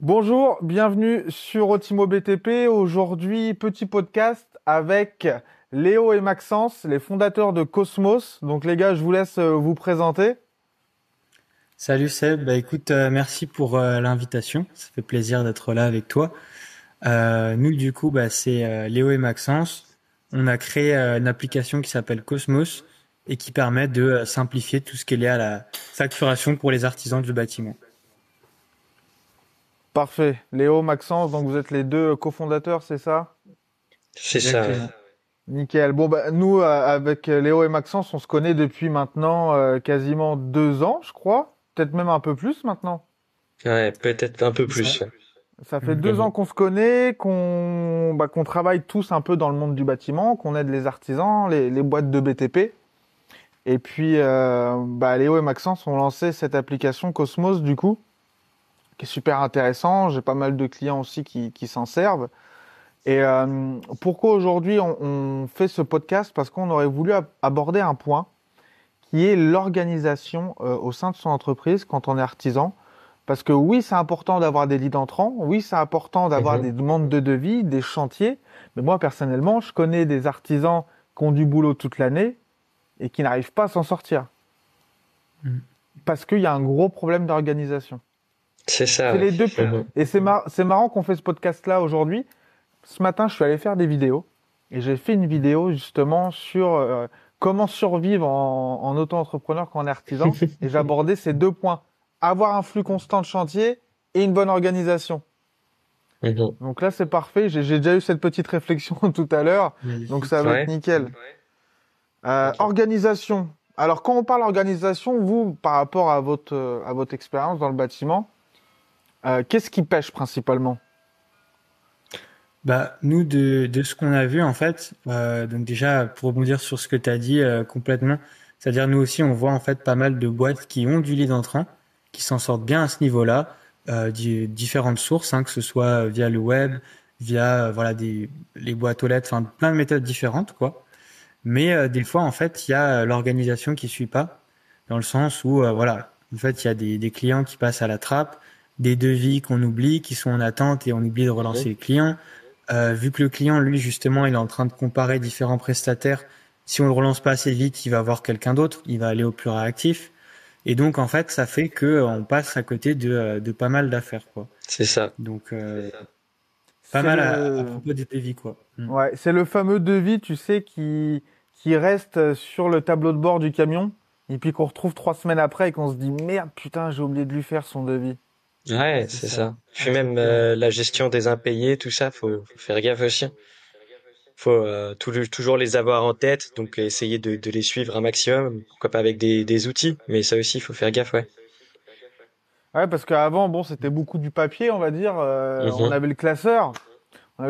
Bonjour, bienvenue sur Otimo BTP. Aujourd'hui, petit podcast avec Léo et Maxence, les fondateurs de Cosmos. Donc les gars, je vous laisse vous présenter. Salut Seb, écoute, merci pour l'invitation. Ça fait plaisir d'être là avec toi. Nous du coup, c'est Léo et Maxence. On a créé une application qui s'appelle Cosmos et qui permet de simplifier tout ce qui est lié à la facturation pour les artisans du bâtiment. Parfait. Léo, Maxence, donc vous êtes les deux cofondateurs, c'est ça? C'est ça, ouais. Exactement. Nickel. Bon, nous, avec Léo et Maxence, on se connaît depuis maintenant quasiment 2 ans, je crois. Peut-être même un peu plus maintenant. Ouais, peut-être un peu C'est ça. plus, ouais. Ça fait Mhm. 2 ans Mhm. qu'on se connaît, qu'on travaille tous un peu dans le monde du bâtiment, qu'on aide les artisans, les boîtes de BTP. Et puis, Léo et Maxence ont lancé cette application Cosmos, du coup, qui est super intéressant. J'ai pas mal de clients aussi qui s'en servent. Et pourquoi aujourd'hui on fait ce podcast? Parce qu'on aurait voulu aborder un point qui est l'organisation au sein de son entreprise quand on est artisan. Parce que oui, c'est important d'avoir des leads entrants, oui, c'est important d'avoir des Mhm. demandes de devis, des chantiers. Mais moi, personnellement, je connais des artisans qui ont du boulot toute l'année et qui n'arrivent pas à s'en sortir. Mhm. Parce qu'il y a un gros problème d'organisation. C'est ça, C'est ouais. les deux. Mhm. Et c'est marrant qu'on fait ce podcast-là aujourd'hui. Ce matin, je suis allé faire des vidéos et j'ai fait une vidéo justement sur comment survivre en auto-entrepreneur quand on est artisan. Et j'ai abordé ces deux points. Avoir un flux constant de chantier et une bonne organisation. Mhm. Donc là, c'est parfait. J'ai déjà eu cette petite réflexion tout à l'heure. Donc ça Magnifique. va être Ouais. nickel. Ok. Organisation. Alors quand on parle organisation, vous, par rapport à votre expérience dans le bâtiment, qu'est-ce qui pêche principalement? Nous, de ce qu'on a vu, en fait, donc déjà, pour rebondir sur ce que tu as dit complètement, c'est-à-dire nous aussi, on voit en fait pas mal de boîtes qui ont du lead entrant, qui s'en sortent bien à ce niveau-là, différentes sources, hein, que ce soit via le web, via voilà les boîtes aux lettres, enfin plein de méthodes différentes, quoi. Mais des fois, en fait, il y a l'organisation qui suit pas, dans le sens où voilà, en fait, il y a des clients qui passent à la trappe, des devis qu'on oublie, qui sont en attente et on oublie de relancer Mhm. les clients. Vu que le client, lui, justement, il est en train de comparer différents prestataires, si on le relance pas assez vite, il va voir quelqu'un d'autre, il va aller au plus réactif. Et donc, en fait, ça fait que on passe à côté de pas mal d'affaires, quoi. C'est ça. Donc, pas C'est mal à le, propos des devis, quoi. Mm. ouais, c'est le fameux devis, tu sais, qui reste sur le tableau de bord du camion, et puis qu'on retrouve 3 semaines après et qu'on se dit merde, putain, j'ai oublié de lui faire son devis. Ouais, C'est c'est ça, ça. Puis même exactement. la gestion des impayés, tout ça, faut faire gaffe aussi. Faut toujours les avoir en tête, donc essayer de les suivre un maximum. Pourquoi pas avec des outils, mais ça aussi, faut faire gaffe, ouais. Ouais, parce qu'avant, bon, c'était beaucoup du papier, on va dire. On Mhm. avait le classeur, Mm.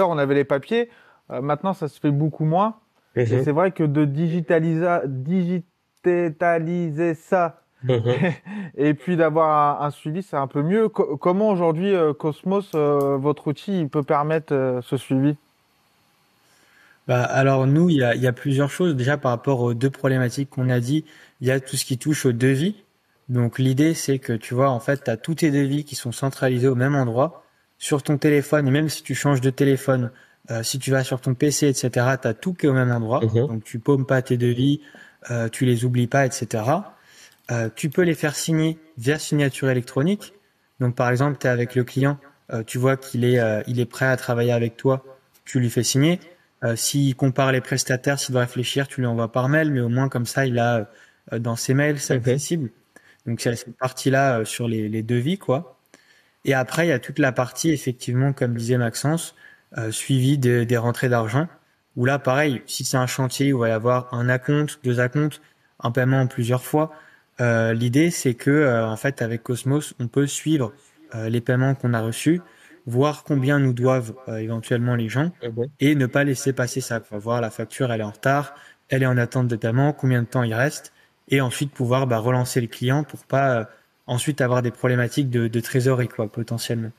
on avait les papiers. Maintenant, ça se fait beaucoup moins. Et Mhm. c'est vrai que de digitaliser ça Mhm. et puis d'avoir un suivi, c'est un peu mieux. Comment aujourd'hui, Cosmos, votre outil, il peut permettre ce suivi? Alors nous, il y a plusieurs choses. Déjà par rapport aux deux problématiques qu'on a dit, il y a tout ce qui touche au devis. Donc l'idée, c'est que tu vois, en fait, tu as tous tes devis qui sont centralisés au même endroit sur ton téléphone. Et même si tu changes de téléphone, si tu vas sur ton PC, etc., tu as tout qui est au même endroit. Mhm. Donc tu paumes pas tes devis, tu les oublies pas, etc. Tu peux les faire signer via signature électronique. Donc par exemple, tu es avec le client, tu vois il est prêt à travailler avec toi, tu lui fais signer. S'il compare les prestataires, s'il doit réfléchir, tu lui envoies par mail, mais au moins comme ça, il a dans ses mails, c'est Mhm. accessible. Donc il y a cette partie-là sur les devis, quoi. Et après, il y a toute la partie, effectivement, comme disait Maxence, suivi des rentrées d'argent. Où là, pareil, si c'est un chantier où il va y avoir un acompte, deux acomptes, un paiement en plusieurs fois, l'idée c'est que, en fait, avec Cosmos, on peut suivre les paiements qu'on a reçus, voir combien nous doivent éventuellement les gens, Mhm. et ne pas laisser passer ça. Quoi. Voir la facture, elle est en retard, elle est en attente de paiement, combien de temps il reste, et ensuite pouvoir relancer le client pour pas ensuite avoir des problématiques de trésorerie, quoi, potentiellement.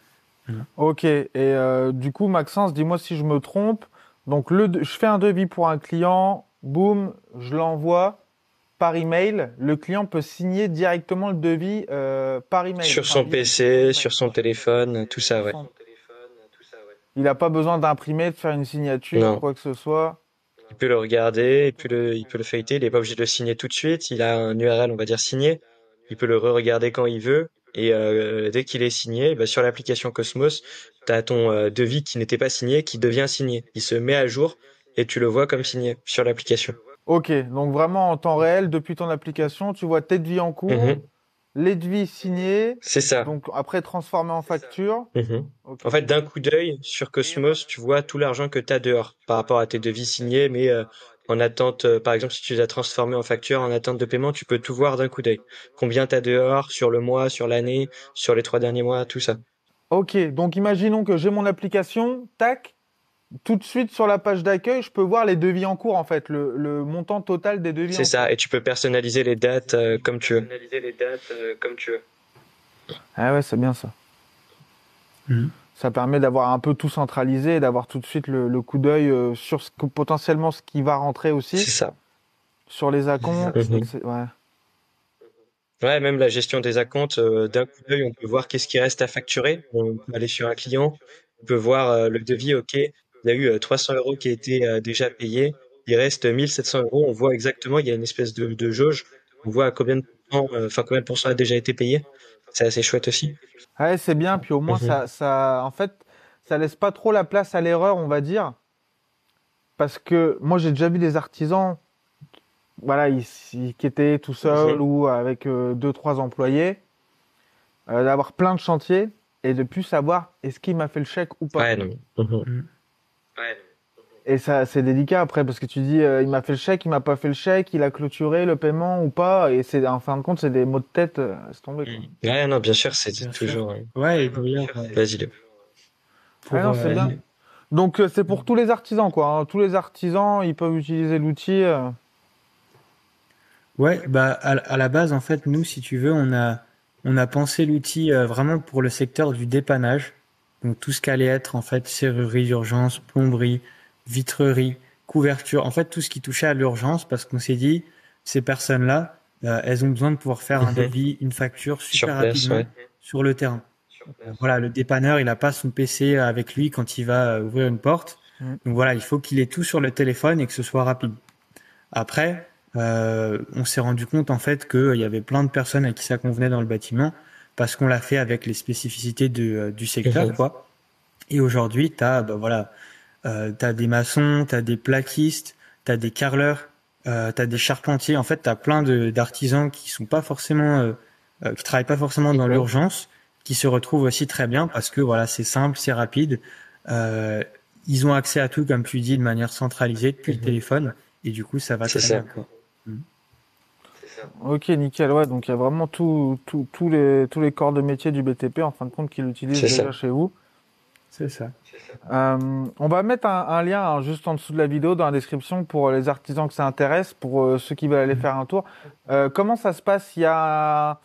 Voilà. Ok, et du coup, Maxence, dis-moi si je me trompe. Donc, je fais un devis pour un client, boum, je l'envoie. par email, le client peut signer directement le devis par email, Sur enfin son via PC, sur email. son téléphone, tout ça, Sur ouais. son... Il n'a pas besoin d'imprimer, de faire une signature, Non. quoi que ce soit. Il peut le regarder, il peut le feuilleter, il n'est pas obligé de le signer tout de suite. Il a un URL, on va dire signé. Il peut le re-regarder quand il veut. Et dès qu'il est signé, bah, sur l'application Cosmos, tu as ton devis qui n'était pas signé, qui devient signé. Il se met à jour et tu le vois comme signé sur l'application. Ok, donc vraiment en temps réel, depuis ton application, tu vois tes devis en cours, Mhm. les devis signés, C'est ça. donc après transformés en facture. Mhm. Ok. En fait, d'un coup d'œil, sur Cosmos, tu vois tout l'argent que tu as dehors par rapport à tes devis signés, mais en attente, par exemple, si tu les as transformés en facture, en attente de paiement, tu peux tout voir d'un coup d'œil. Combien tu as dehors sur le mois, sur l'année, sur les 3 derniers mois, tout ça. Ok, donc imaginons que j'ai mon application, tac, tout de suite sur la page d'accueil, je peux voir les devis en cours en fait, le montant total des devis C'est en ça, cours. et tu peux personnaliser les dates comme tu veux. Ah ouais, c'est bien ça. Mhm. Ça permet d'avoir un peu tout centralisé et d'avoir tout de suite le coup d'œil sur potentiellement ce qui va rentrer aussi, C'est ça. sur les acomptes, Mhm. Ouais. Ouais, même la gestion des acomptes, d'un coup d'œil, on peut voir qu'est-ce qui reste à facturer. On peut aller sur un client, on peut voir le devis, ok, il y a eu 300 euros qui a été déjà payé, il reste 1700 euros, on voit exactement, il y a une espèce de jauge, on voit à combien de pourcents, enfin combien de pourcents a déjà été payé. C'est assez chouette aussi. Ouais, c'est bien, puis au moins Mhm. en fait, ça laisse pas trop la place à l'erreur, on va dire, parce que moi j'ai déjà vu des artisans, voilà, qui étaient tout seuls Mhm. ou avec deux, trois employés, d'avoir plein de chantiers et de plus savoir est-ce qu'il m'a fait le chèque ou pas. Ouais, non. Mhm. Mhm. Et ça, c'est délicat après parce que tu dis, il m'a fait le chèque, il m'a pas fait le chèque, il a clôturé le paiement ou pas, et c'est en fin de compte, c'est des mots de tête, laisse tomber quoi. Ouais, non, bien sûr, c'est Bien sûr. toujours. Ouais, et d'ailleurs, Vas-y, Léo. Ah pour non, c'est bien. Donc c'est pour tous les artisans quoi, hein. Tous les artisans, ils peuvent utiliser l'outil. ouais, bah à la base en fait nous si tu veux on a pensé l'outil vraiment pour le secteur du dépannage. Donc tout ce qu'allait être en fait serrurerie d'urgence, plomberie, vitrerie, couverture, en fait tout ce qui touchait à l'urgence parce qu'on s'est dit ces personnes-là elles ont besoin de pouvoir faire un Mhm. devis, une facture Sur super place, rapidement ouais. sur le terrain. Voilà, le dépanneur, il a pas son PC avec lui quand il va ouvrir une porte. Mm. Donc voilà, il faut qu'il ait tout sur le téléphone et que ce soit rapide. Après, on s'est rendu compte en fait qu'il y avait plein de personnes à qui ça convenait dans le bâtiment parce qu'on l'a fait avec les spécificités du secteur, Mhm. quoi. Et aujourd'hui, t'as des maçons, t'as des plaquistes, t'as des carreleurs, t'as des charpentiers. En fait, t'as plein d'artisans qui sont pas forcément, qui travaillent pas forcément dans Ok. l'urgence, qui se retrouvent aussi très bien parce que voilà, c'est simple, c'est rapide. Euh, Ils ont accès à tout, comme tu dis, de manière centralisée depuis le Mhm. téléphone, et du coup, ça va C'est très ça. bien, quoi. Mhm. Ok, nickel. Ouais, donc il y a vraiment tous les corps de métier du BTP en fin de compte qui l'utilisent C'est déjà ça. chez vous. C'est ça. On va mettre un lien hein, juste en dessous de la vidéo dans la description pour les artisans que ça intéresse, pour ceux qui veulent aller Mhm. faire un tour. Comment ça se passe? Il y a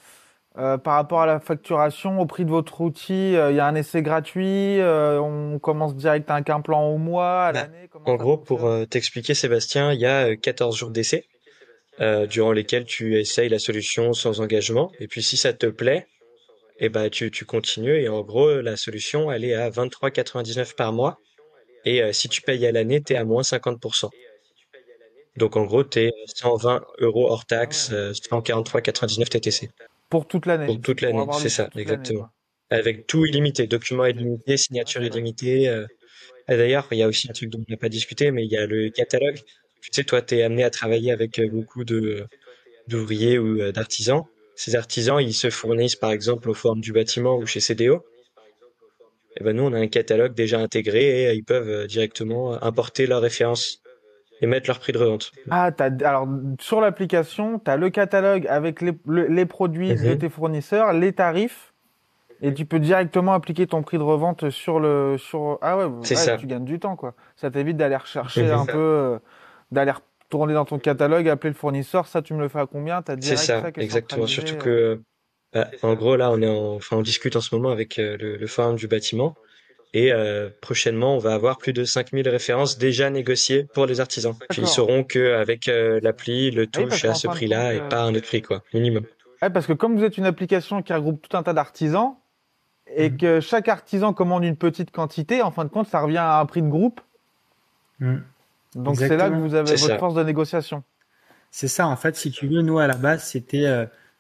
par rapport à la facturation, au prix de votre outil, il y a un essai gratuit. On commence direct avec un plan au mois, à Bah, l'année. Comment en ça gros, pour fonctionne? t'expliquer, Sébastien, il y a 14 jours d'essai durant lesquels tu essayes la solution sans engagement. Et puis, si ça te plaît, eh ben, tu continues. Et en gros, la solution, elle est à 23,99 par mois. Et si tu payes à l'année, t'es à moins 50%. Donc, en gros, t'es 120 euros hors Ah ouais. taxe, 143,99 TTC. Pour toute l'année, Pour toute pour l'année, avoir c'est l'outil ça, toute l'année, exactement. quoi. Avec tout illimité, documents illimités, Ah, signature c'est vrai. illimitée. Et d'ailleurs, il y a aussi un truc dont on n'a pas discuté, mais il y a le catalogue. Tu sais, toi, tu es amené à travailler avec beaucoup d'ouvriers ou d'artisans. Ces artisans, ils se fournissent par exemple aux formes du bâtiment ou chez CDO. Et ben nous, on a un catalogue déjà intégré et ils peuvent directement importer leurs références et mettre leur prix de revente. Ah, alors sur l'application, tu as le catalogue avec les produits de Mhm. tes fournisseurs, les tarifs, et tu peux directement appliquer ton prix de revente Ah ouais, C'est ouais, ça. tu gagnes du temps, quoi. Ça t'évite d'aller rechercher un Mhm. peu, d'aller retourner dans ton catalogue, appeler le fournisseur, ça tu me le fais à combien? T'as C'est direct ça, ça qui est exactement. centralisé. Surtout que, bah, en gros, là, enfin, on discute en ce moment avec le forum du bâtiment. Et prochainement, on va avoir plus de 5000 références déjà négociées pour les artisans. Puis ils D'accord. sauront qu'avec l'appli, le Ah oui, touche parce est à qu'en ce fin de compte, prix-là et pas à un autre prix, quoi, minimum. ouais, parce que comme vous êtes une application qui regroupe tout un tas d'artisans et Mhm. que chaque artisan commande une petite quantité, en fin de compte, ça revient à un prix de groupe. Mhm. Donc c'est là que Exactement. vous avez C'est votre ça. force de négociation. C'est ça, en fait, si tu veux, nous, à la base, c'était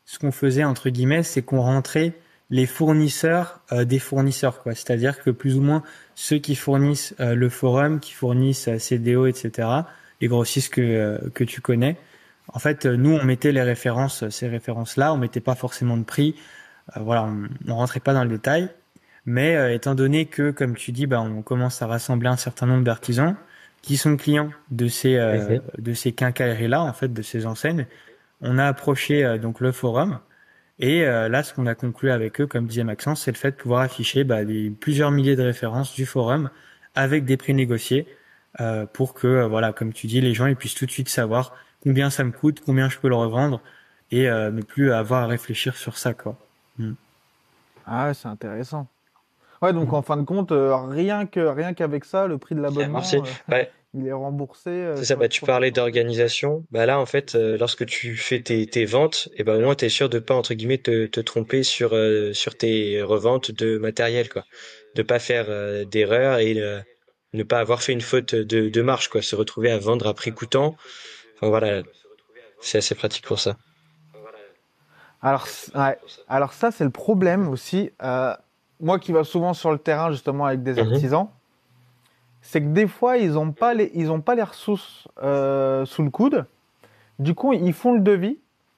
ce qu'on faisait, entre guillemets, c'est qu'on rentrait les fournisseurs des fournisseurs, quoi. C'est-à-dire que plus ou moins ceux qui fournissent le forum, qui fournissent CDO, etc., les grossistes que tu connais, en fait, nous, on mettait les références, ces références-là, on mettait pas forcément de prix, voilà, on rentrait pas dans le détail, mais étant donné que, comme tu dis, bah, on commence à rassembler un certain nombre d'artisans qui sont clients Mhm. de ces quincailleries-là, en fait, de ces enseignes, on a approché donc le forum et là, ce qu'on a conclu avec eux, comme disait Maxence, c'est le fait de pouvoir afficher bah, plusieurs milliers de références du forum avec des prix négociés pour que, voilà, comme tu dis, les gens ils puissent tout de suite savoir combien ça me coûte, combien je peux le revendre et ne plus avoir à réfléchir sur ça, quoi. Mm. Ah, ouais, c'est intéressant. Ouais, donc Mm. en fin de compte, rien qu'avec ça, le prix de Merci. l'abonnement, Ouais, il est remboursé c'est ça. sur Bah, les tu prochains parlais mois. d'organisation. Bah là, en fait, lorsque tu fais tes ventes, et ben au moins t'es sûr de pas entre guillemets te tromper sur tes reventes de matériel, quoi. De pas faire d'erreur et ne pas avoir fait une faute de marge, quoi. Se retrouver à vendre à prix coûtant. Enfin voilà, c'est assez pratique pour ça. Ouais. Alors ça, c'est le problème aussi. Moi qui va souvent sur le terrain justement avec des Mhm. artisans, c'est que des fois ils ont pas les ressources sous le coude. Du coup, ils font le devis.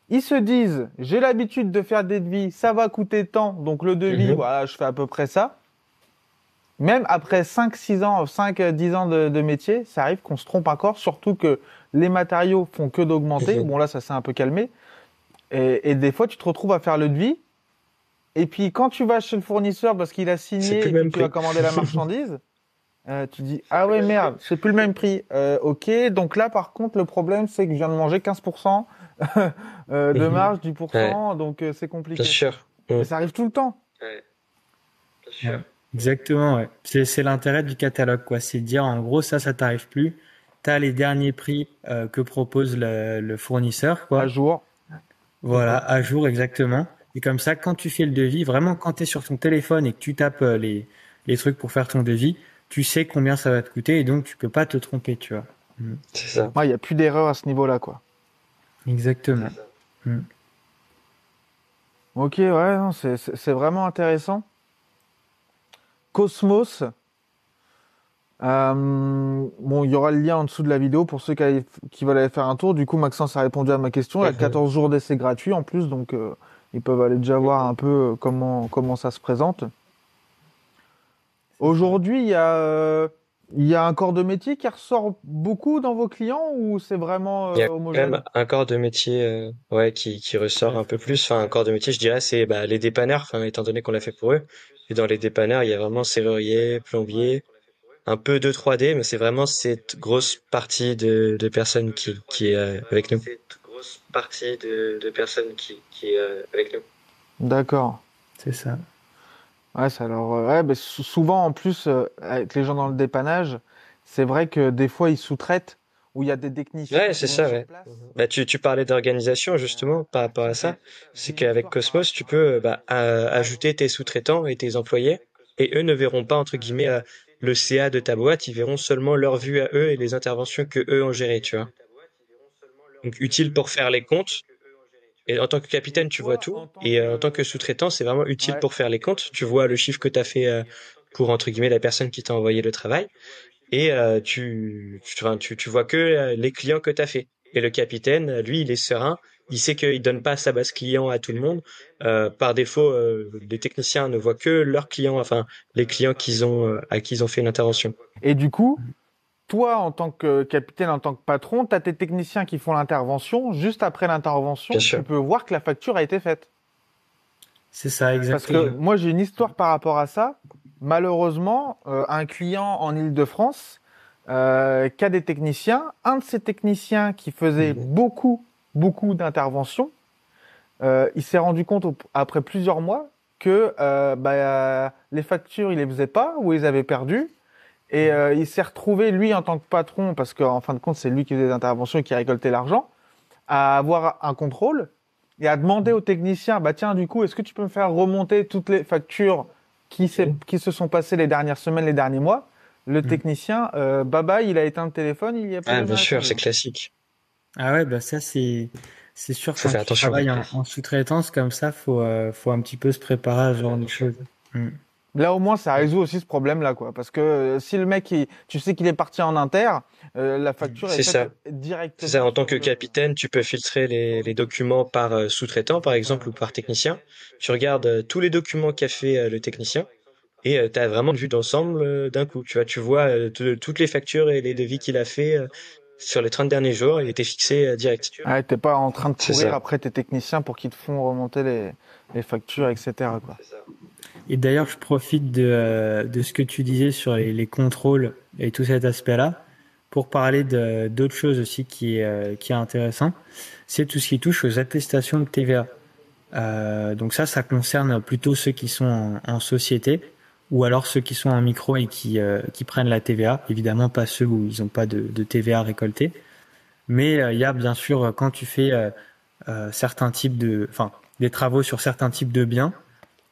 Ils se disent, j'ai l'habitude de faire des devis, ça va coûter tant, donc le devis, Mhm. voilà, je fais à peu près ça. Même après 10 ans de métier, ça arrive qu'on se trompe encore, surtout que les matériaux font que d'augmenter. Mhm. Bon, là, ça s'est un peu calmé. Et des fois, tu te retrouves à faire le devis. Et puis, quand tu vas chez le fournisseur parce qu'il a C'est signé plus et le puis même tu vas prix. commander la marchandise, tu dis, ah ouais, merde, c'est plus le même prix. Ok, donc là, par contre, le problème, c'est que je viens de manger 15% de Mhm. marge, Ouais, 10%, donc c'est bien compliqué. sûr. Mm. Et ça arrive tout le temps. Ouais. Exactement, ouais. C'est l'intérêt du catalogue, quoi. C'est de dire, en gros, ça t'arrive plus. T'as les derniers prix que propose le fournisseur, À quoi. jour. Voilà, à jour exactement. Et comme ça, quand tu fais le devis, vraiment quand tu es sur ton téléphone et que tu tapes les trucs pour faire ton devis, tu sais combien ça va te coûter et donc tu peux pas te tromper, tu vois. Mm. C'est ça. Ouais, il n'y a plus d'erreur à ce niveau-là, quoi. Exactement. Mm. Ok, ouais, non, c'est vraiment intéressant. Cosmos, bon, il y aura le lien en dessous de la vidéo pour ceux qui veulent aller faire un tour. Du coup, Maxence a répondu à ma question. Il y a Mhm. 14 jours d'essai gratuit en plus, donc ils peuvent aller déjà voir un peu comment ça se présente. C'est ça. Aujourd'hui, il y a un corps de métier qui ressort beaucoup dans vos clients ou c'est vraiment Il y a quand même homogène? un corps de métier ouais, qui ressort un peu plus. Enfin, un corps de métier, je dirais, c'est bah, les dépanneurs, enfin, étant donné qu'on l'a fait pour eux. Et dans les dépanneurs, il y a vraiment serrurier, plombier, un peu de 3D, mais c'est vraiment cette grosse partie de personnes qui est avec nous. Cette grosse partie de personnes qui est avec nous. D'accord. C'est ça. Ouais, ouais, ben, souvent en plus avec les gens dans le dépannage, c'est vrai que des fois ils sous-traitent où il y a des techniciens Ouais, qui c'est vont ça, sur ouais. place. Bah, tu parlais d'organisation justement par rapport à ça. J'ai C'est une qu'avec histoire par Cosmos, tu rapport à ça. peux bah, ajouter tes sous-traitants et tes employés, et eux ne verront pas entre guillemets le CA de ta boîte, ils verront seulement leur vue à eux et les interventions que eux ont gérées, tu vois. Donc utile pour faire les comptes. Et en tant que Et capitaine, tu vois toi, tout. en tant Et en tant que... que sous-traitant, c'est vraiment utile Ouais. pour faire les comptes. Tu vois le chiffre que tu as fait pour entre guillemets la personne qui t'a envoyé le travail. Et enfin, tu vois que les clients que tu as fait. Et le capitaine, lui, il est serein. Il sait qu'il donne pas sa base client à tout le monde. Par défaut, les techniciens ne voient que leurs clients, enfin les clients à qui ils ont fait une intervention. Et du coup, toi, en tant que capitaine, en tant que patron, tu as tes techniciens qui font l'intervention. Juste après Bien l'intervention, tu sûr. peux voir que la facture a été faite. C'est ça, Parce que exactement. moi, j'ai une histoire par rapport à ça. Malheureusement, un client en Île-de-France qui a des techniciens, un de ces techniciens qui faisait Mhm. beaucoup d'interventions, il s'est rendu compte après plusieurs mois que les factures, il les faisait pas ou ils avaient perdu. Et il s'est retrouvé, lui, en tant que patron, parce qu'en fin de compte, c'est lui qui faisait des interventions et qui récoltait l'argent, à avoir un contrôle et à demander aux techniciens, bah tiens, du coup, est-ce que tu peux me faire remonter toutes les factures qui se sont passées les dernières semaines, les derniers mois? Le technicien, bye, il a éteint le téléphone, il y a plus Ah, jamais bien sûr, répondu. c'est classique. Ah ouais, bah ça c'est sûr Faut quand faire tu attention. travailles en sous-traitance comme ça, faut un petit peu se préparer à ce genre de choses. Mm. Là, au moins, ça résout aussi ce problème-là, quoi. Parce que si le mec, tu sais qu'il est parti en inter, la facture est C'est ça. faite C'est ça. directement En tant sur que le. capitaine, tu peux filtrer les documents par sous-traitant, par exemple, ou par technicien. Tu regardes tous les documents qu'a fait le technicien et tu as vraiment une vue d'ensemble d'un coup. Tu vois, toutes les factures et les devis qu'il a fait sur les 30 derniers jours. Il était fixé direct. Ouais, t'es pas en train de C'est courir ça. après tes techniciens pour qu'ils te font remonter les factures, etc., quoi. Et d'ailleurs, je profite de ce que tu disais sur les contrôles et tout cet aspect-là pour parler d'autres choses aussi qui est intéressant. C'est tout ce qui touche aux attestations de TVA. Donc ça concerne plutôt ceux qui sont en société ou alors ceux qui sont en micro et qui prennent la TVA. Évidemment, pas ceux où ils n'ont pas de TVA récoltée. Mais il y a bien sûr, quand tu fais certains types enfin, des travaux sur certains types de biens,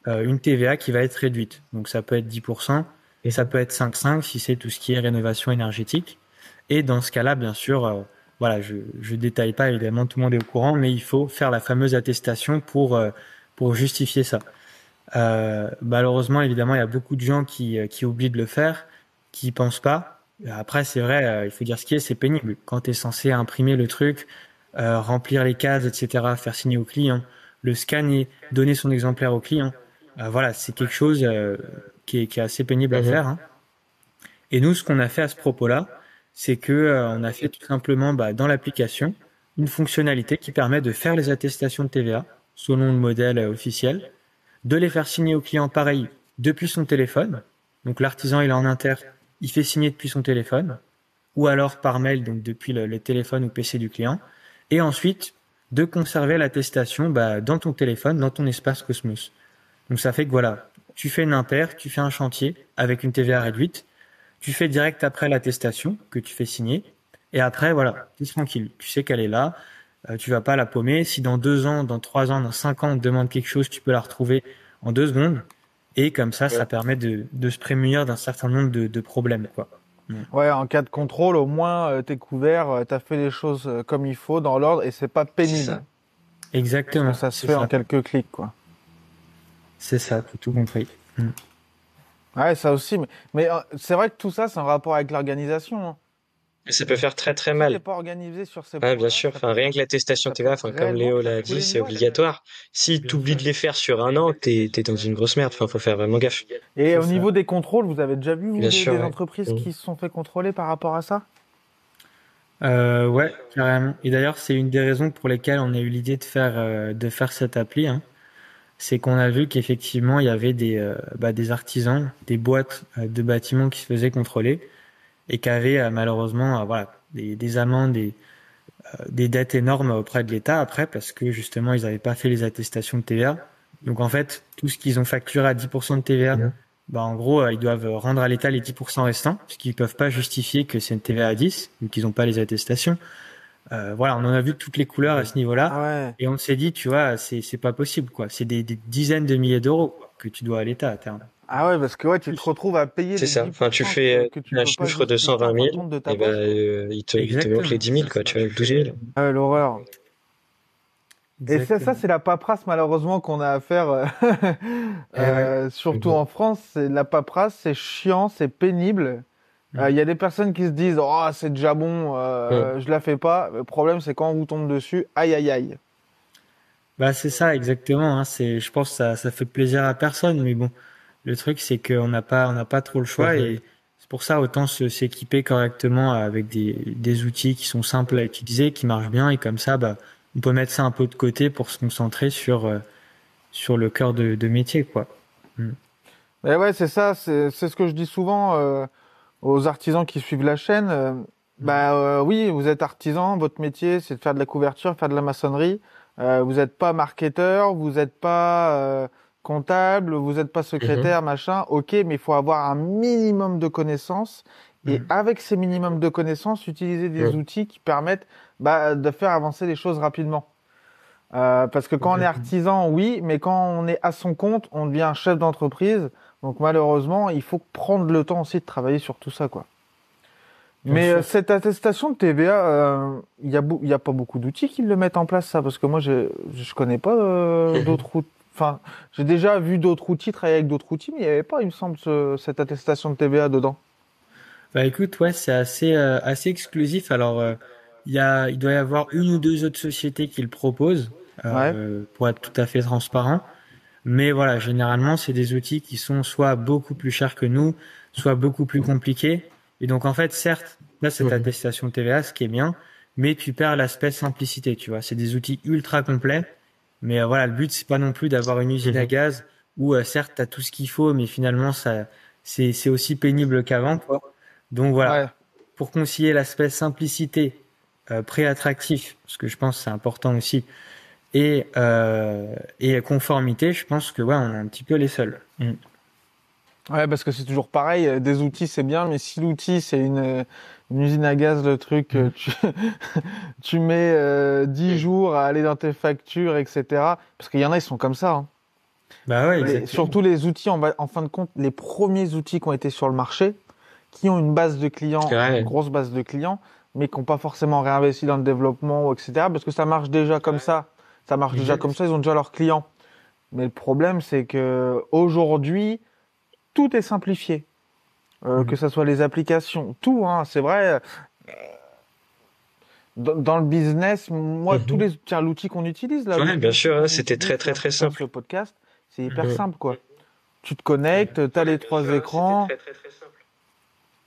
une TVA qui va être réduite. Donc ça peut être 10% et ça peut être 5,5 si c'est tout ce qui est rénovation énergétique. Et dans ce cas-là, bien sûr, voilà, je détaille pas, évidemment, tout le monde est au courant, mais il faut faire la fameuse attestation pour justifier ça. Malheureusement, évidemment, il y a beaucoup de gens qui oublient de le faire, qui y pensent pas. Après, c'est vrai, il faut dire ce qui est, c'est pénible. Quand tu es censé imprimer le truc, remplir les cases, etc., faire signer au client, le scanner, donner son exemplaire au client, voilà, c'est quelque chose qui est assez pénible à Mhm. faire, hein. Et nous, ce qu'on a fait à ce propos-là, c'est que on a fait tout simplement dans l'application une fonctionnalité qui permet de faire les attestations de TVA selon le modèle officiel, de les faire signer au client pareil depuis son téléphone. Donc l'artisan il est en inter, il fait signer depuis son téléphone, ou alors par mail, donc depuis le téléphone ou PC du client, et ensuite de conserver l'attestation dans ton téléphone, dans ton espace Cosmos. Donc ça fait que voilà, tu fais une impair, tu fais un chantier avec une TVA réduite, tu fais direct après l'attestation que tu fais signer, et après voilà, tu es tranquille, tu sais qu'elle est là, tu vas pas la paumer. Si dans 2 ans, dans 3 ans, dans 5 ans on te demande quelque chose, tu peux la retrouver en 2 secondes, et comme ça Ouais. permet de se prémunir d'un certain nombre de problèmes, quoi. Mm. Ouais, en cas de contrôle, au moins, t'es couvert, t'as fait les choses comme il faut, dans l'ordre, et c'est pas C'est pénible. ça. Parce que Exactement, ça se c'est fait en ça, quelques clics, quoi. c'est ça, t'as tout compris. Mm. Ouais, ça aussi, mais c'est vrai que tout ça, c'est en rapport avec l'organisation, hein. Et ça peut faire très très Si t'es mal. pas organisé sur ces Ouais, bien points-là, sûr. Enfin, rien que l'attestation ça peut TVA, enfin, comme réellement Léo te faire l'a couler dit, une c'est boîte. obligatoire. Si tu Bien oublies sûr, de les faire sur un an, t'es dans une grosse merde. Enfin, faut faire vraiment gaffe. Et c'est au ça. niveau des contrôles, vous avez déjà vu, vous, Bien sûr, des ouais. entreprises Mhm. qui se sont fait contrôler par rapport à ça? Ouais, carrément. Et d'ailleurs, c'est une des raisons pour lesquelles on a eu l'idée de faire cette appli, hein. C'est qu'on a vu qu'effectivement, il y avait des artisans, des boîtes de bâtiments qui se faisaient contrôler et qui avaient malheureusement voilà, des amendes, des dettes énormes auprès de l'État après parce que justement, ils n'avaient pas fait les attestations de TVA. Donc en fait, tout ce qu'ils ont facturé à 10% de TVA, Mhm. en gros, ils doivent rendre à l'État les 10% restants, parce qu'ils peuvent pas justifier que c'est une TVA à 10, vu qu'ils n'ont pas les attestations. Voilà, on en a vu toutes les couleurs à ce Ah niveau-là, ouais. et on s'est dit, tu vois, c'est pas possible, quoi. C'est des dizaines de milliers d'euros quoi, que tu dois à l'État à terme. Ah ouais, parce que ouais, tu te Plus. retrouves à payer C'est les ça. Enfin, tu 10% fais que tu un peux pas chiffre de justifier 120 en fin de 000, compte de ta et ben, poche, quoi. il te manque les Exactement. 10 000, quoi. Tu vois, 12 000. Ah ouais, l'horreur. Et ça, Exactement. c'est la paperasse malheureusement qu'on a à faire, Eh ouais. surtout en France. C'est la paperasse, c'est chiant, c'est pénible. Mm. Il y a des personnes qui se disent, oh, c'est déjà bon, Mhm. je la fais pas. Le problème, c'est quand on vous tombe dessus, aïe aïe aïe. C'est ça, exactement, hein. Je pense que ça fait plaisir à personne, mais bon, le truc, c'est qu'on n'a pas trop le choix Mhm. et c'est pour ça autant s'équiper correctement avec des outils qui sont simples à utiliser, qui marchent bien et comme ça, on peut mettre ça un peu de côté pour se concentrer sur le cœur de métier, quoi. Mm. Mais ouais, c'est ça, c'est ce que je dis souvent aux artisans qui suivent la chaîne. Oui, vous êtes artisan, votre métier, c'est de faire de la couverture, faire de la maçonnerie. Vous n'êtes pas marketeur, vous n'êtes pas comptable, vous n'êtes pas Mhm. secrétaire, machin, ok, mais il faut avoir un minimum de connaissances. Et Mm. avec ces minimums de connaissances, utiliser des Mhm. outils qui permettent de faire avancer les choses rapidement. Parce que quand on est Complètement. artisan, oui, mais quand on est à son compte, on devient un chef d'entreprise. Donc malheureusement, il faut prendre le temps aussi de travailler sur tout ça, quoi. Bien Mais sûr. cette attestation de TVA, il y a pas beaucoup d'outils qui le mettent en place, ça, parce que moi, je connais pas d'autres outils. Enfin, j'ai déjà vu d'autres outils travailler avec d'autres outils, mais il n'y avait pas, il me semble, cette attestation de TVA dedans. Bah écoute, ouais, c'est assez exclusif. Alors, il doit y avoir une ou deux autres sociétés qui le proposent, Ouais, pour être tout à fait transparent. Mais voilà, généralement, c'est des outils qui sont soit beaucoup plus chers que nous, soit beaucoup plus compliqués. Et donc, en fait, certes, là, cette Mhm. attestation TVA, ce qui est bien, mais tu perds l'aspect simplicité, tu vois. C'est des outils ultra complets. Mais voilà, le but, c'est pas non plus d'avoir une usine à Mhm. gaz où, certes, t'as tout ce qu'il faut, mais finalement, c'est aussi pénible qu'avant, quoi. Donc ouais. voilà, pour concilier l'aspect simplicité, prix attractif, parce que je pense que c'est important aussi, et conformité, je pense que ouais, on est un petit peu les seuls. Mm. Ouais, parce que c'est toujours pareil, des outils c'est bien, mais si l'outil c'est une usine à gaz, le truc, Mm. tu mets 10 jours à aller dans tes factures, etc. Parce qu'il y en a, ils sont comme ça, hein. Bah ouais, Surtout exactement. les outils, en fin de compte, les premiers outils qui ont été sur le marché, qui ont une base de C'est clients, une vrai. grosse base de clients, mais qui n'ont pas forcément réinvesti dans le développement, etc. Parce que ça marche déjà comme ça. Ça marche déjà comme Exact. ça, ils ont déjà leurs clients. Mais le problème, c'est que aujourd'hui, tout est simplifié. Que Mm. ce soit les applications, tout, hein, c'est vrai. Dans le business, moi, Mhm. tiens, l'outil qu'on utilise là, Ouais, bien l'outil sûr, hein, qu'on c'était utilise très, très, pour très faire simple. ce podcast, c'est hyper Mhm. simple, quoi. Tu te connectes, t'as les trois écrans,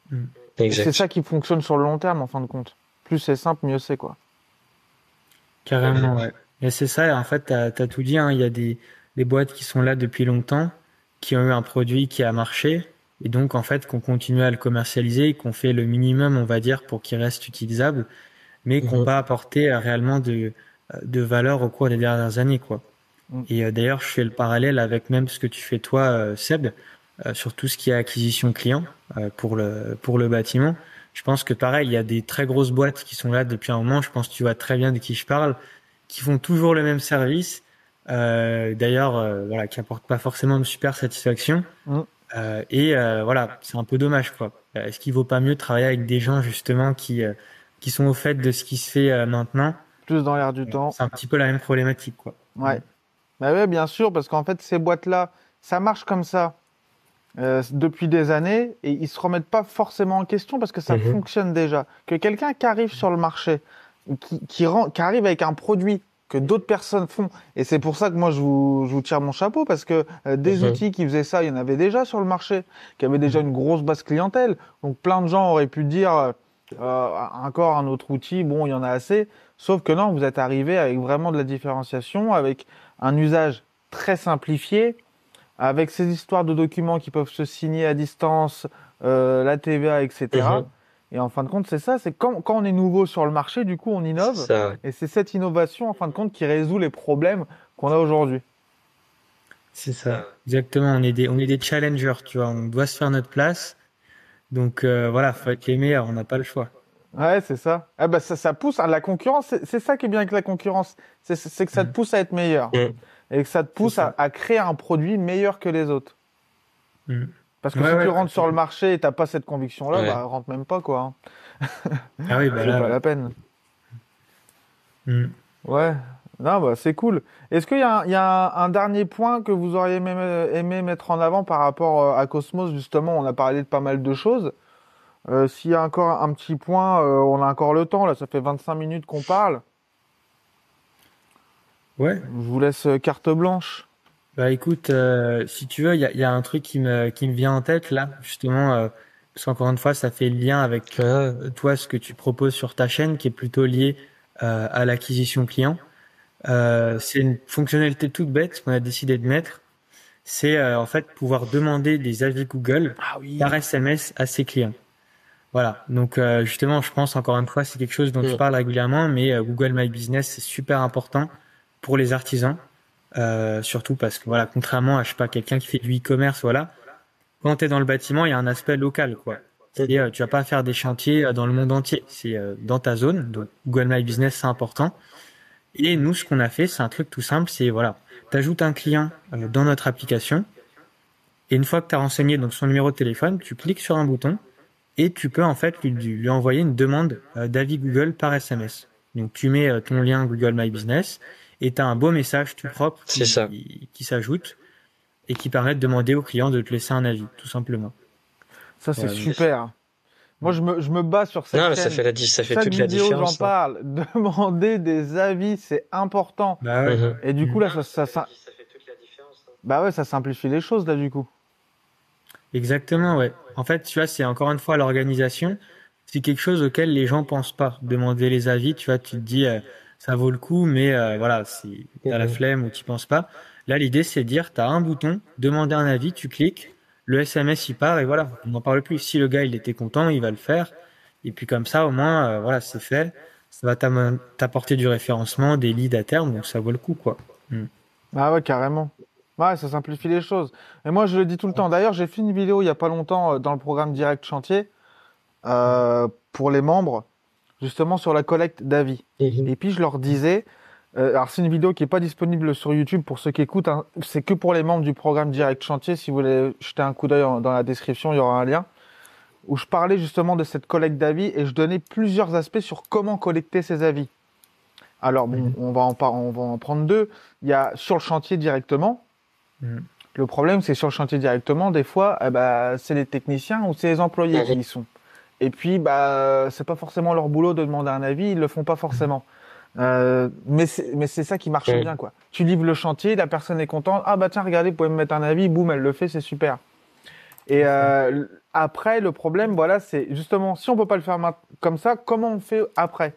Mm. et c'est Exact. ça qui fonctionne sur le long terme, en fin de compte. Plus c'est simple, mieux c'est, quoi. Carrément, ouais. Et c'est ça, en fait, t'as tout dit, hein, il y a des boîtes qui sont là depuis longtemps, qui ont eu un produit qui a marché, et donc, en fait, qu'on continue à le commercialiser, qu'on fait le minimum, on va dire, pour qu'il reste utilisable, mais qui n'ont Mhm. pas apporté réellement de valeur au cours des dernières années, quoi. Mm. Et d'ailleurs, je fais le parallèle avec même ce que tu fais toi, Seb, sur tout ce qui est acquisition client pour le bâtiment. Je pense que pareil, il y a des très grosses boîtes qui sont là depuis un moment. Je pense que tu vois très bien de qui je parle, qui font toujours le même service. D'ailleurs, voilà, qui apportent pas forcément de super satisfaction. Mm. Voilà, c'est un peu dommage, quoi. Est-ce qu'il vaut pas mieux travailler avec des gens justement qui sont au fait de ce qui se fait maintenant? Plus dans l'air du temps. C'est un petit peu la même problématique, quoi. Mm. Ouais. Bah ouais, bien sûr, parce qu'en fait, ces boîtes-là, ça marche comme ça depuis des années, et ils se remettent pas forcément en question parce que ça Mhm. fonctionne déjà. Que quelqu'un qui arrive sur le marché, qui arrive avec un produit que d'autres personnes font, et c'est pour ça que moi je vous tire mon chapeau, parce que des Mhm. outils qui faisaient ça, il y en avait déjà sur le marché, qui avaient déjà Mm. une grosse base clientèle. Donc plein de gens auraient pu dire encore un autre outil, bon, il y en a assez. Sauf que non, vous êtes arrivé avec vraiment de la différenciation, avec un usage très simplifié, avec ces histoires de documents qui peuvent se signer à distance, la TVA, etc. Mhm. Et en fin de compte, c'est ça, c'est quand on est nouveau sur le marché, du coup, on C'est innove. ça, ouais. Et c'est cette innovation, en fin de compte, qui résout les problèmes qu'on a aujourd'hui. C'est ça. Exactement. On est des challengers, tu vois. On doit se faire notre place. Donc, voilà, faut être les meilleurs. On n'a pas le choix. Ouais, c'est ça. Ah bah ça pousse, hein, la concurrence, c'est ça qui est bien avec la concurrence. C'est que ça te Mm. pousse à être meilleur. Mhm. Et que ça te C'est pousse ça. à créer un produit meilleur que les autres. Mm. Parce que Ouais, si tu ouais, rentres sur le complètement. marché et t'as pas cette conviction-là, Ouais. bah rentre même pas, quoi, hein. Ah oui, bah C'est là, pas ouais. la peine. Mm. Ouais, non, bah, c'est cool. Est-ce qu'il y a un dernier point que vous auriez aimé mettre en avant par rapport à Cosmos, justement, on a parlé de pas mal de choses. S'il y a encore un petit point, on a encore le temps, là, ça fait 25 minutes qu'on parle. Ouais. Je vous laisse carte blanche. Bah écoute, si tu veux, il y a un truc qui me vient en tête là, justement, parce qu'encore une fois, ça fait le lien avec Ah. toi, ce que tu proposes sur ta chaîne, qui est plutôt lié à l'acquisition client. C'est une fonctionnalité toute bête qu'on a décidé de mettre. C'est en fait pouvoir demander des avis Google Ah par oui. SMS à ses clients. Voilà. Donc justement, je pense encore une fois, c'est quelque chose dont je Mhm. parle régulièrement, mais Google My Business, c'est super important pour les artisans. Surtout parce que voilà, contrairement à je sais pas quelqu'un qui fait du e-commerce, voilà, quand tu es dans le bâtiment, il y a un aspect local, quoi. Et Mhm. tu vas pas faire des chantiers dans le monde entier, c'est dans ta zone. Donc Google My Business, c'est important. Et nous, ce qu'on a fait, c'est un truc tout simple, c'est voilà, t'ajoutes un client dans notre application, et une fois que tu as renseigné donc son numéro de téléphone, tu cliques sur un bouton et tu peux en fait lui envoyer une demande d'avis Google par SMS. Donc tu mets ton lien Google My Business et tu as un beau message tout propre C'est ça. qui s'ajoute et qui permet de demander au client de te laisser un avis, tout simplement. Ça, c'est Voilà, donc, super. Moi, je me bats sur cette Non, mais chaîne. ça fait Chaque toute la vidéo, j'en différence, hein. parle. Demander des avis, c'est important. bah ouais. Mhm. Et du coup, Mm. là, bah ouais, ça simplifie les choses, là, du coup. Exactement, ouais. En fait, tu vois, c'est encore une fois l'organisation. C'est quelque chose auquel les gens pensent pas. Demander les avis, tu vois, tu te dis, ça vaut le coup, mais voilà, si t'as la Mhm. flemme ou tu penses pas. Là, l'idée, c'est de dire, t'as un bouton, demander un avis, tu cliques, le SMS, il part et voilà, on n'en parle plus. Si le gars, il était content, il va le faire. Et puis comme ça, au moins, voilà, c'est fait. Ça va t'apporter du référencement, des leads à terme, donc ça vaut le coup, quoi. Mm. Ah ouais, carrément. Ouais, ça simplifie les choses. Et moi, je le dis tout le temps. D'ailleurs, j'ai fait une vidéo il y a pas longtemps dans le programme Direct Chantier pour les membres, justement sur la collecte d'avis. Mhm. Et puis, je leur disais, alors c'est une vidéo qui est pas disponible sur YouTube pour ceux qui écoutent, hein. C'est que pour les membres du programme Direct Chantier. Si vous voulez jeter un coup d'œil dans la description, il y aura un lien où je parlais justement de cette collecte d'avis et je donnais plusieurs aspects sur comment collecter ces avis. Alors bon, Mhm. on va en prendre deux. Il y a sur le chantier directement. Mm. Le problème, c'est sur le chantier directement, des fois, eh ben, c'est les techniciens ou c'est les employés qui Mhm. y sont. Et puis, bah, c'est pas forcément leur boulot de demander un avis, ils le font pas forcément. Mais c'est ça qui marche bien, Mhm. quoi. Tu livres le chantier, la personne est contente. Ah bah tiens, regardez, vous pouvez me mettre un avis, boum, elle le fait, c'est super. Et C'est ça. après, le problème, voilà, c'est justement, si on peut pas le faire comme ça, comment on fait après?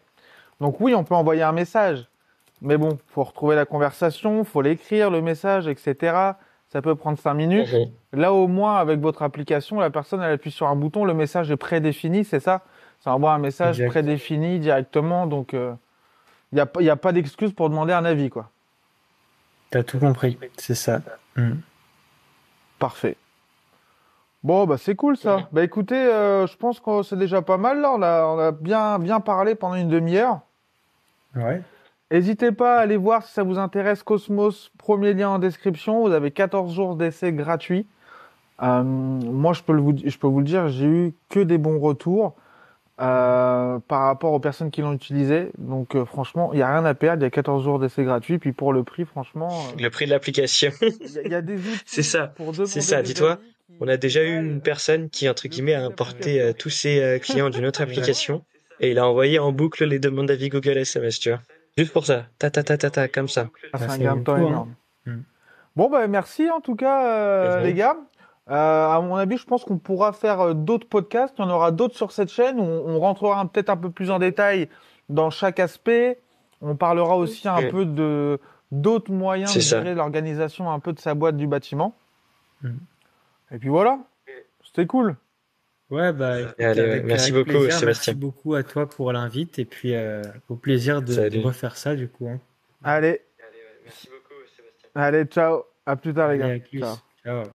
Donc oui, on peut envoyer un message, mais bon, faut retrouver la conversation, faut l'écrire, le message, etc. Ça peut prendre 5 minutes. Mhm. Là, au moins, avec votre application, la personne, elle appuie sur un bouton, le message est prédéfini, c'est ça? Ça envoie un message Exact. prédéfini directement, donc il y a pas d'excuse pour demander un avis, quoi. T'as tout compris. C'est ça. Mm. Parfait. Bon, bah c'est cool ça. Bah écoutez, je pense que c'est déjà pas mal là. On a bien parlé pendant une demi-heure. Ouais. N'hésitez pas à aller voir si ça vous intéresse Cosmos, premier lien en description. Vous avez 14 jours d'essai gratuit. Moi, je peux vous le dire, j'ai eu que des bons retours par rapport aux personnes qui l'ont utilisé. Donc franchement, il n'y a rien à perdre. Il y a 14 jours d'essai gratuit. Puis pour le prix, franchement, Le prix de l'application. il y a des C'est outils ça. pour C'est demander ça. des Dis-toi, avis on a qui déjà eu valent une personne qui, entre le guillemets, prix de a importé l'application. tous ses clients d'une autre Ouais. application et il a envoyé en boucle les demandes d'avis Google SMS, tu vois. Juste pour ça. Ta ta ta ta ta, comme ça. Ah, Bah, c'est un ça vaut gain de le temps coup, hein. énorme. Mm. Bon, bah, merci en tout cas, les Mhm. gars. À mon avis, je pense qu'on pourra faire d'autres podcasts. Il y en aura d'autres sur cette chaîne où on rentrera peut-être un peu plus en détail dans chaque aspect. On parlera aussi un Mm. peu de d'autres moyens C'est de ça. gérer l'organisation un peu de sa boîte du bâtiment. Mm. Et puis voilà, c'était cool. Ouais, bah écoute, Allez, ouais. Merci avec beaucoup, plaisir. Merci Sébastien. beaucoup à toi pour l'invite et puis au plaisir de Salut. refaire ça du coup, hein. Allez, allez, ciao. À plus tard, les Allez, gars. à Ciao. plus. Ciao.